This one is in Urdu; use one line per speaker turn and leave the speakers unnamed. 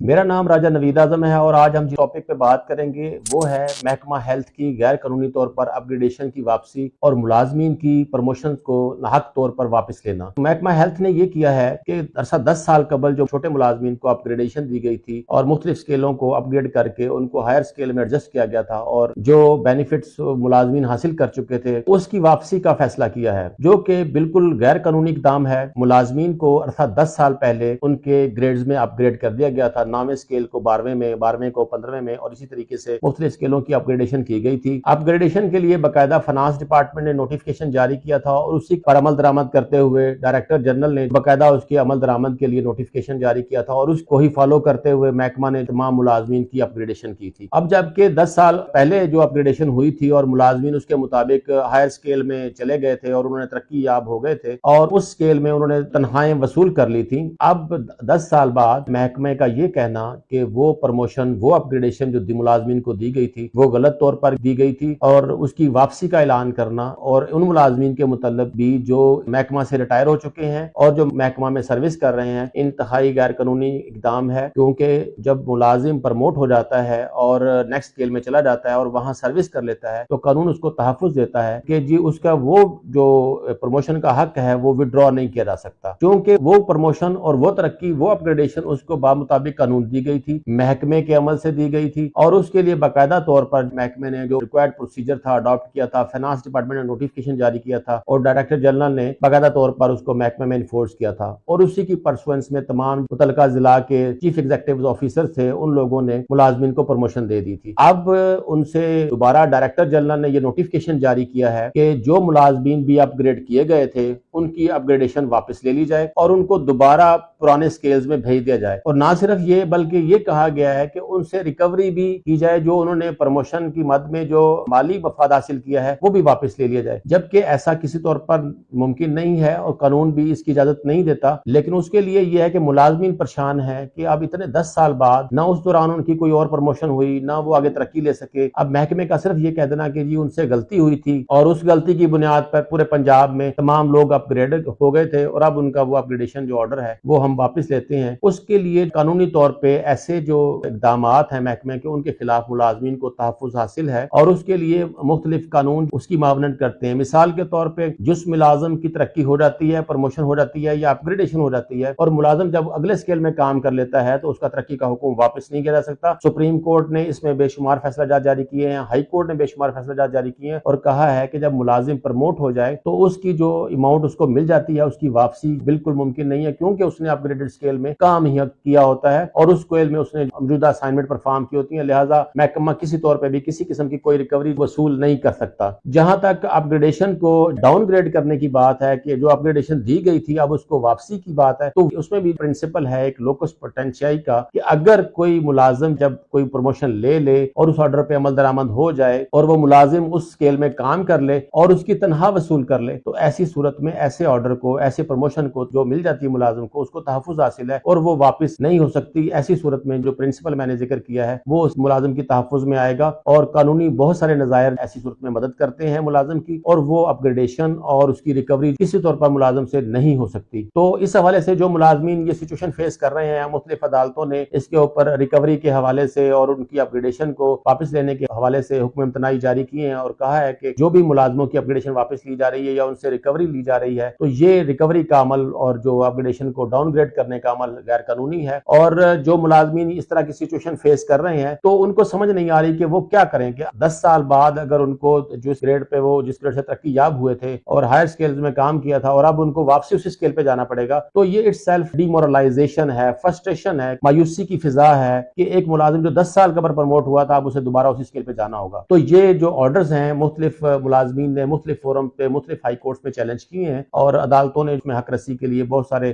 میرا نام راجہ نوید اعظم ہے اور آج ہم جس ٹاپک پہ بات کریں گے وہ ہے محکمہ ہیلتھ کی غیر قانونی طور پر اپ گریڈیشن کی واپسی اور ملازمین کی پروموشن کو ناحق طور پر واپس لینا۔ محکمہ ہیلتھ نے یہ کیا ہے کہ 10 سال قبل جو چھوٹے ملازمین کو اپ گریڈیشن دی گئی تھی اور مختلف سکیلوں کو اپ گریڈ کر کے ان کو ہائر سکیل میں ایڈجسٹ کیا گیا تھا اور جو بینیفٹس ملازمین حاصل کر چکے تھے اس کی واپسی کا فیصلہ کیا ہے، جو کہ بالکل غیر قانونی اقدام ہے۔ ملازمین کو 10 سال پہلے ان کے گریڈز میں اپ گریڈ کر دیا گیا تھا، 9ویں سکیل کو 12ویں میں، 12ویں کو 15ویں میں، اور اسی طریقے سے مختلف سکیلوں کی اپ گریڈیشن کی گئی تھی۔ اپ گریڈیشن کے لیے باقاعدہ فنانس ڈپارٹمنٹ نے نوٹیفکیشن جاری کیا تھا اور اسی پر عمل درآمد کرتے ہوئے ڈائریکٹر جنرل نے باقاعدہ اس کی عمل درآمد کے لیے نوٹیفکیشن جاری کیا تھا اور اس کو ہی فالو کرتے ہوئے محکمہ نے تمام ملازمین کی اپ گریڈیشن کی تھی۔ اب جبکہ 10 سال پہلے جو اپ گریڈیشن ہوئی تھی اور ملازمین اس کے مطابق ہائر سکیل میں چلے گئے تھے اور انہوں نے ترقی یاب ہو گئے تھے اور اس سکیل میں انہوں نے تنخواہیں وصول کر لی تھیں، اب 10 سال بعد محکمے کا یہ کہنا کہ وہ پروموشن، وہ اپ گریڈیشن جو ملازمین کو دی گئی تھی وہ غلط طور پر دی گئی تھی اور اس کی واپسی کا اعلان کرنا، اور ان ملازمین کے متعلق بھی جو محکمہ سے ریٹائر ہو چکے ہیں اور جو محکمہ میں سروس کر رہے ہیں، انتہائی غیر قانونی اقدام ہے، کیونکہ جب ملازم پروموٹ ہو جاتا ہے اور نیکسٹ اسکیل میں چلا جاتا ہے اور وہاں سروس کر لیتا ہے تو قانون اس کو تحفظ دیتا ہے کہ جی اس کا وہ جو پروموشن کا حق ہے وہ وڈرا نہیں کیا جا سکتا، کیونکہ وہ پروموشن اور وہ ترقی، وہ اپ گریڈیشن اس کو بمطابق قانون دی گئی تھی، محکمے کے عمل سے دی گئی تھی اور اس کے لیے باقاعدہ طور پر محکمے نے جو ریکوائرڈ پروسیجر تھا اڈاپٹ کیا تھا، فنانس ڈپارٹمنٹ نے نوٹیفکیشن جاری کیا تھا اور ڈائریکٹر جنرل نے باقاعدہ طور پر اس کو محکمے میں انفورس کیا تھا، اور اسی کی پرسوئنس میں تمام متعلقہ ضلع کے چیف ایگزیکٹو آفیسر تھے، ان لوگوں نے ملازمین کو پروموشن دے دی تھی۔ اب ان سے دوبارہ ڈائریکٹر جنرل نے یہ نوٹیفکیشن جاری کیا ہے کہ جو ملازمین بھی اپ گریڈ کیے گئے تھے ان کی اپ گریڈیشن واپس لے لی جائے اور ان کو دوبارہ پرانے سکیلز میں بھیج دیا جائے، اور نہ صرف یہ بلکہ یہ کہا گیا ہے کہ ان سے ریکوری بھی کی جائے، جو انہوں نے پروموشن کی مد میں جو مالی مفاد حاصل کیا ہے وہ بھی واپس لے لیا جائے، جبکہ ایسا کسی طور پر ممکن نہیں ہے اور قانون بھی اس کی اجازت نہیں دیتا، لیکن اس کے لیے یہ ہے کہ ملازمین پریشان ہیں کہ اب اتنے 10 سال بعد نہ اس دوران ان کی کوئی اور پروموشن ہوئی، نہ وہ آگے ترقی لے سکے۔ اب محکمے کا صرف یہ کہہ دینا کہ جی ان سے غلطی ہوئی تھی اور اس غلطی کی بنیاد پر پورے پنجاب میں تمام لوگ اپ گریڈ ہو گئے تھے اور اب ان کا وہ اپ گریڈیشن جو آرڈر ہے وہ ہم واپس لیتے ہیں، اس کے لیے قانونی طور پہ ایسے جو اقدامات ہیں محکمے کے ان کے خلاف ملازمین کو تحفظ حاصل ہے اور اس کے لیے مختلف قانون اس کی معاونت کرتے ہیں۔ مثال کے طور پہ جس ملازم کی ترقی ہو جاتی ہے، پروموشن ہو جاتی ہے یا اپ گریڈیشن ہو جاتی ہے اور ملازم جب اگلے سکیل میں کام کر لیتا ہے تو اس کا ترقی کا حکم واپس نہیں کیا جا سکتا۔ سپریم کورٹ نے اس میں بے شمار فیصلہ جات جاری کیے ہیں، ہائی کورٹ نے بے شمار فیصلہ جات جاری کیے ہیں اور کہا ہے کہ جب ملازم پروموٹ ہو جائے تو اس کی جو اماؤنٹ اس کو مل جاتی ہے اس کی واپسی بالکل ممکن نہیں ہے، کیونکہ اس نے اپ گریڈڈ سکیل میں کام ہی کیا ہوتا ہے اور اس سکیل میں اس نے موجودہ اسائنمنٹ پرفارم کی ہوتی ہیں، لہٰذا محکمہ کسی طور پہ بھی کسی قسم کی کوئی ریکوری وصول نہیں کر سکتا۔ جہاں تک اپ گریڈیشن کو ڈاؤن گریڈ کرنے کی بات ہے کہ جو اپ گریڈیشن دی گئی تھی اب اس کو واپسی کی بات ہے، تو اس میں بھی پرنسپل ہے ایک لوکس پوٹینشیائی کا کہ اگر کوئی ملازم جب کوئی پروموشن لے لے اور اس آرڈر پہ عمل درآمد ہو جائے اور وہ ملازم اس سکیل میں کام کر لے اور اس کی تنخواہ وصول کر لے تو ایسی صورت میں ایسے آرڈر کو، ایسے پروموشن کو جو مل جاتی ہے ملازم کو، اس کو تحفظ حاصل ہے اور وہ واپس نہیں ہو سکتی۔ ایسی صورت میں جو پرنسپل میں نے ذکر کیا ہے وہ اس ملازم کی تحفظ میں آئے گا، اور قانونی بہت سارے نظائر ایسی صورت میں مدد کرتے ہیں ملازم کی، اور وہ اپ گریڈیشن اور اس کی ریکوری کسی طور پر ملازم سے نہیں ہو سکتی۔ تو اس حوالے سے جو ملازمین یہ سچویشن فیس کر رہے ہیں، مختلف عدالتوں نے اس کے اوپر ریکوری کے حوالے سے اور ان کی اپ گریڈیشن کو واپس لینے کے حوالے سے حکم امتناعی جاری کیے ہیں اور کہا ہے کہ جو بھی ملازموں کی اپ گریڈیشن واپس لی جا رہی ہے یا ان سے ریکوری لی جا رہی ہے تو یہ ریکوری کا عمل اور جو اپ گریڈیشن کو ڈاؤن گریڈ کرنے کا عمل غیر قانونی ہے، اور جو ملازمین اس طرح کی سچویشن فیس کر رہے ہیں تو ان کو سمجھ نہیں آ رہی کہ وہ کیا کریں کہ 10 سال بعد اگر ان کو جس گریڈ پہ وہ جس گریڈ سے ترقی یاب ہوئے تھے اور ہائر سکیلز میں کام کیا تھا اور اب ان کو واپسی اسی سکیل پہ جانا پڑے گا، تو یہ اٹ سیلف ڈی مورلائزیشن ہے، فرسٹریشن ہے، مایوسی کی فضا ہے کہ ایک ملازم جو 10 سال قبل پروموٹ ہوا تھا اب اسے دوبارہ اسی سکیل پہ جانا ہوگا۔ تو یہ جو آرڈرز ہیں مختلف ملازمین نے مختلف فورم پہ، مختلف ہائی کورٹس میں چیلنج کیے ہیں اور عدالتوں نے اس میں حق رسی کے لیے بہت سارے